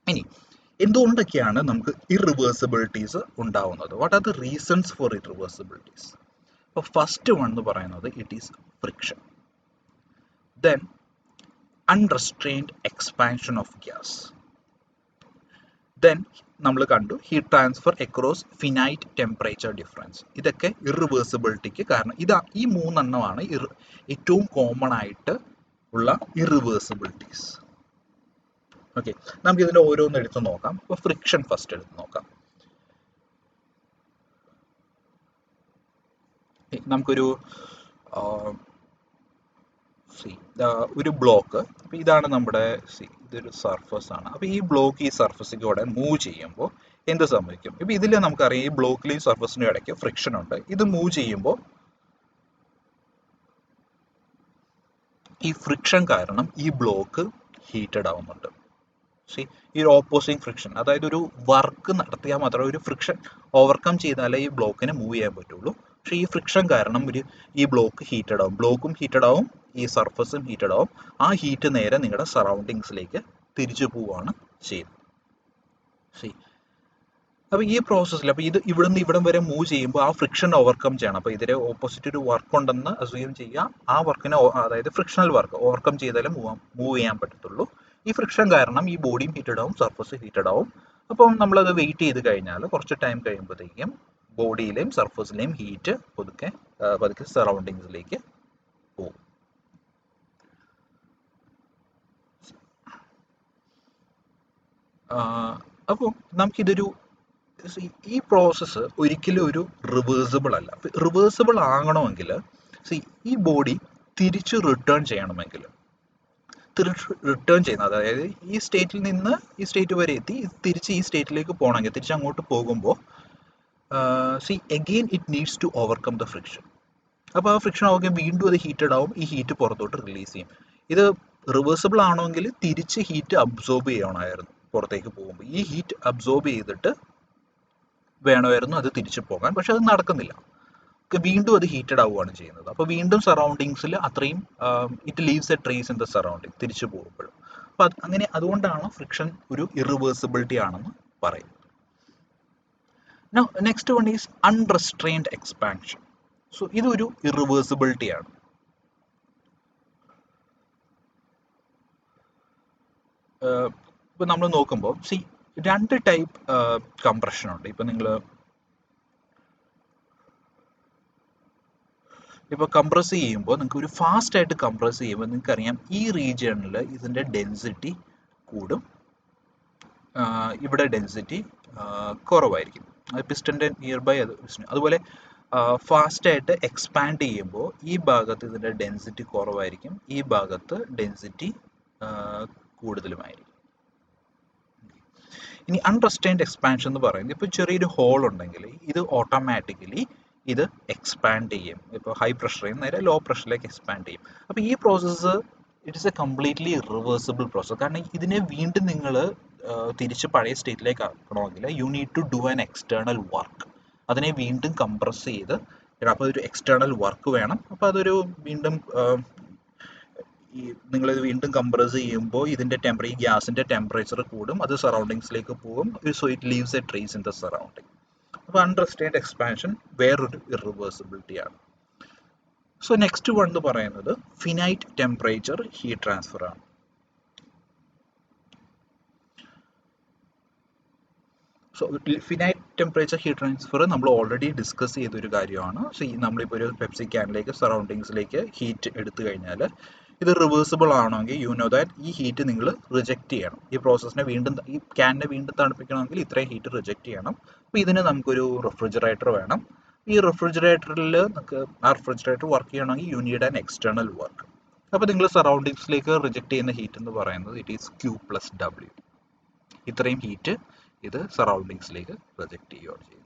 ഇനി എന്തുകൊണ്ടൊക്കെയാണ് നമുക്ക് ഇറിവേഴ്സിബിലിറ്റീസ് ഉണ്ടാവുന്നത്? What are the reasons for irreversibilities? അപ്പോൾ ഫസ്റ്റ് വൺ എന്ന് പറയുന്നത് it is friction. Then unrestrained expansion of gas. Then നമ്മൾ കണ്ടു heat transfer across finite temperature difference. ഇതൊക്കെ ഇറിവേഴ്സിബിലിറ്റിക്ക് കാരണം. ഈ മൂന്നെണ്ണമാണ് ഏറ്റവും കോമൺ ആയിട്ട് ഉള്ള ഇറിവേഴ്സിബിലിറ്റീസ്. ഓക്കെ, നമുക്ക് ഇതിൻ്റെ ഓരോന്ന് എടുത്ത് നോക്കാം. ഇപ്പോൾ ഫ്രിക്ഷൻ ഫസ്റ്റ് എടുത്ത് നോക്കാം. നമുക്കൊരു ഒരു ബ്ലോക്ക്, അപ്പോൾ ഇതാണ് നമ്മുടെ ഇതൊരു സർഫസ് ആണ്. അപ്പോൾ ഈ ബ്ലോക്ക് ഈ സർഫസിലൂടെ മൂവ് ചെയ്യുമ്പോൾ എന്ത് സംഭവിക്കും? ഇപ്പോൾ ഇതിൽ നമുക്കറിയാം ഈ ബ്ലോക്കിലെയും സർഫസിനും ഇടയ്ക്ക് ഫ്രിക്ഷൻ ഉണ്ട്. ഇത് മൂവ് ചെയ്യുമ്പോൾ ഈ ഫ്രിക്ഷൻ കാരണം ഈ ബ്ലോക്ക് ഹീറ്റഡ് ആവുന്നുണ്ട്. ഈ ഒരു ഓപ്പോസിങ് ഫ്രിക്ഷൻ, അതായത് ഒരു വർക്ക് നടത്തിയാൽ മാത്രമേ ഒരു ഫ്രിക്ഷൻ ഓവർകം ചെയ്താലേ ഈ ബ്ലോക്കിന് മൂവ് ചെയ്യാൻ പറ്റുള്ളൂ. പക്ഷേ ഈ ഫ്രിക്ഷൻ കാരണം ഈ ബ്ലോക്ക് ഹീറ്റഡ് ആവും, ബ്ലോക്കും ഹീറ്റഡ് ആവും, ഈ സർഫസും ഹീറ്റഡ് ആവും. ആ ഹീറ്റ് നേരെ നിങ്ങളുടെ സറൗണ്ടിങ്സിലേക്ക് തിരിച്ചു പോവുകയാണ് ചെയ്യുന്നത്. അപ്പോൾ ഈ പ്രോസസ്സിൽ അപ്പോൾ ഇത് ഇവിടുന്ന് ഇവിടം വരെ മൂവ് ചെയ്യുമ്പോൾ ആ ഫ്രിക്ഷൻ ഓവർകം ചെയ്യണം. അപ്പോൾ ഇതിലെ ഓപ്പോസിറ്റ് ഒരു വർക്ക് ഉണ്ടെന്ന് അസ്യൂം ചെയ്യുക. ആ വർക്കിനെ, അതായത് ഫ്രിക്ഷണൽ വർക്ക് ഓവർകം ചെയ്താലേ മൂവ് ചെയ്യാൻ പറ്റത്തുള്ളൂ. ഈ ഫ്രിക്ഷൻ കാരണം ഈ ബോഡിയും ഹീറ്റഡ് ആവും, സർഫസ് ഹീറ്റഡ് ആവും. അപ്പം നമ്മളത് വെയിറ്റ് ചെയ്ത് കഴിഞ്ഞാൽ കുറച്ച് ടൈം കഴിയുമ്പോഴത്തേക്കും ബോഡിയിലെയും സർഫസിലെയും ഹീറ്റ് പതുക്കെ സറൗണ്ടിങ്സിലേക്ക് പോകും. അപ്പോൾ നമുക്കിതൊരു ഈ പ്രോസസ്സ് ഒരിക്കലും ഒരു റിവേഴ്സിബിൾ അല്ല. റിവേഴ്സിബിൾ ആകണമെങ്കിൽ ഈ ബോഡി തിരിച്ച് റിട്ടേൺ ചെയ്യണമെങ്കിൽ റിട്ടേൺ ചെയ്യുന്നത്, അതായത് ഈ സ്റ്റേറ്റിൽ നിന്ന് ഈ സ്റ്റേറ്റ് വരെ എത്തി തിരിച്ച് ഈ സ്റ്റേറ്റിലേക്ക് പോകണമെങ്കിൽ, തിരിച്ച് അങ്ങോട്ട് പോകുമ്പോൾ again it needs to overcome the friction. അപ്പോൾ ആ ഫ്രിക്ഷൻ ഓവർകം വീണ്ടും അത് ഹീറ്റഡ് ആവും, ഈ ഹീറ്റ് പുറത്തോട്ട് റിലീസ് ചെയ്യും. ഇത് റിവേഴ്സിബിൾ ആണെങ്കിൽ തിരിച്ച് ഹീറ്റ് അബ്സോർബ് ചെയ്യണമായിരുന്നു പുറത്തേക്ക് പോകുമ്പോൾ. ഈ ഹീറ്റ് അബ്സോർബ് ചെയ്തിട്ട് വേണമായിരുന്നു അത് തിരിച്ചു പോകാൻ, പക്ഷെ അത് നടക്കുന്നില്ല. വീണ്ടും അത് ഹീറ്റഡ് ആവുകയാണ് ചെയ്യുന്നത്. അപ്പോൾ വീണ്ടും സറൗണ്ടിങ്സിൽ അത്രയും it leaves a trace in the surrounding തിരിച്ചു പോകുമ്പോഴും. അപ്പോൾ അതുകൊണ്ടാണ് ഫ്രിക്ഷൻ ഒരു ഇറിവേഴ്സിബിലിറ്റി ആണെന്ന് പറയുന്നത്. Next one is unrestrained expansion. So ഇതൊരു ഇറിവേഴ്സിബിലിറ്റി ആണ്. ഇപ്പം നമ്മൾ നോക്കുമ്പോൾ രണ്ട് ടൈപ്പ് കംപ്രഷൻ ഉണ്ട്. ഇപ്പം നിങ്ങൾ ഇപ്പോൾ കംപ്രസ് ചെയ്യുമ്പോൾ നിങ്ങൾക്ക് ഒരു ഫാസ്റ്റ് ആയിട്ട് കംപ്രസ് ചെയ്യുമ്പോൾ നിങ്ങൾക്കറിയാം ഈ റീജിയണിൽ ഇതിൻ്റെ ഡെൻസിറ്റി കൂടും, ഇവിടെ ഡെൻസിറ്റി കുറവായിരിക്കും. അത് പിസ്റ്റൻ്റെ നിയർ ബൈ അതുപോലെ ഫാസ്റ്റായിട്ട് എക്സ്പാൻഡ് ചെയ്യുമ്പോൾ ഈ ഭാഗത്ത് ഇതിൻ്റെ ഡെൻസിറ്റി കുറവായിരിക്കും, ഈ ഭാഗത്ത് ഡെൻസിറ്റി കൂടുതലുമായിരിക്കും. ഇനി അൺറെസ്ട്രെയിൻഡ് എക്സ്പാൻഷൻ എന്ന് പറയുന്നത് ഇപ്പോൾ ചെറിയൊരു ഹോൾ ഉണ്ടെങ്കിൽ ഇത് ഓട്ടോമാറ്റിക്കലി ഇത് എക്സ്പാൻഡ് ചെയ്യും. ഇപ്പോൾ ഹൈ പ്രഷറിൽ നിന്ന് നേരെ ലോ പ്രഷറിലേക്ക് എക്സ്പാൻഡ് ചെയ്യും. അപ്പോൾ ഈ process it is a completely reversible process. കാരണം ഇതിനെ വീണ്ടും നിങ്ങൾ തിരിച്ച് പഴയ സ്റ്റേറ്റിലേക്ക് ആക്കണമെങ്കിൽ you need to do an external work. അതിനെ വീണ്ടും കംപ്രസ് ചെയ്ത്, അപ്പോൾ ഒരു എക്സ്റ്റേണൽ വർക്ക് വേണം. അപ്പോൾ അതൊരു വീണ്ടും നിങ്ങളിത് വീണ്ടും കംപ്രസ് ചെയ്യുമ്പോൾ ഇതിൻ്റെ ഈ ഗ്യാസിൻ്റെ ടെമ്പറേച്ചർ കൂടും, അത് സറൗണ്ടിങ്സിലേക്ക് പോകും. So it leaves a trace in the surrounding. അപ്പോൾ അൺറെസ്ട്രെയിൻഡ് എക്സ്പാൻഷൻ വേറൊരു ഇറിവേഴ്സിബിലിറ്റി ആണ്. സോ നെക്സ്റ്റ് വൺ എന്ന് പറയുന്നത് ഫിനൈറ്റ് ടെമ്പറേച്ചർ ഹീറ്റ് ട്രാൻസ്ഫർ ആണ്. So finite temperature heat transfer നമ്മൾ ഓൾറെഡി ഡിസ്കസ് ചെയ്തൊരു കാര്യമാണ്. നമ്മളിപ്പോൾ ഒരു പെപ്സി ക്യാനിലേക്ക് സറൗണ്ടിങ്സിലേക്ക് ഹീറ്റ് എടുത്തു കഴിഞ്ഞാൽ ഇത് റിവേഴ്സിബിൾ ആണെങ്കിൽ യു നോ ദാറ്റ് ഈ ഹീറ്റ് നിങ്ങൾ റിജക്റ്റ് ചെയ്യണം. ഈ പ്രോസസ്സിനെ വീണ്ടും ഈ ക്യാനിനെ വീണ്ടും തണുപ്പിക്കണമെങ്കിൽ ഇത്രയും ഹീറ്റ് റിജക്റ്റ് ചെയ്യണം. അപ്പോൾ ഇതിന് നമുക്കൊരു റെഫ്രിജറേറ്റർ വേണം. ഈ റെഫ്രിജറേറ്ററിൽ നമുക്ക് ആ റെഫ്രിജറേറ്റർ വർക്ക് ചെയ്യണമെങ്കിൽ you need an external work. അപ്പോൾ നിങ്ങൾ സറൗണ്ടിങ്സിലേക്ക് റിജക്റ്റ് ചെയ്യുന്ന ഹീറ്റ് എന്ന് പറയുന്നത് ഇറ്റ് ഈസ് Q+W. ഇത്രയും ഹീറ്റ് ഇത് സറൗണ്ടിങ്സിലേക്ക് പ്രൊജക്റ്റ് ചെയ്യുകയാണ് ചെയ്യുന്നത്.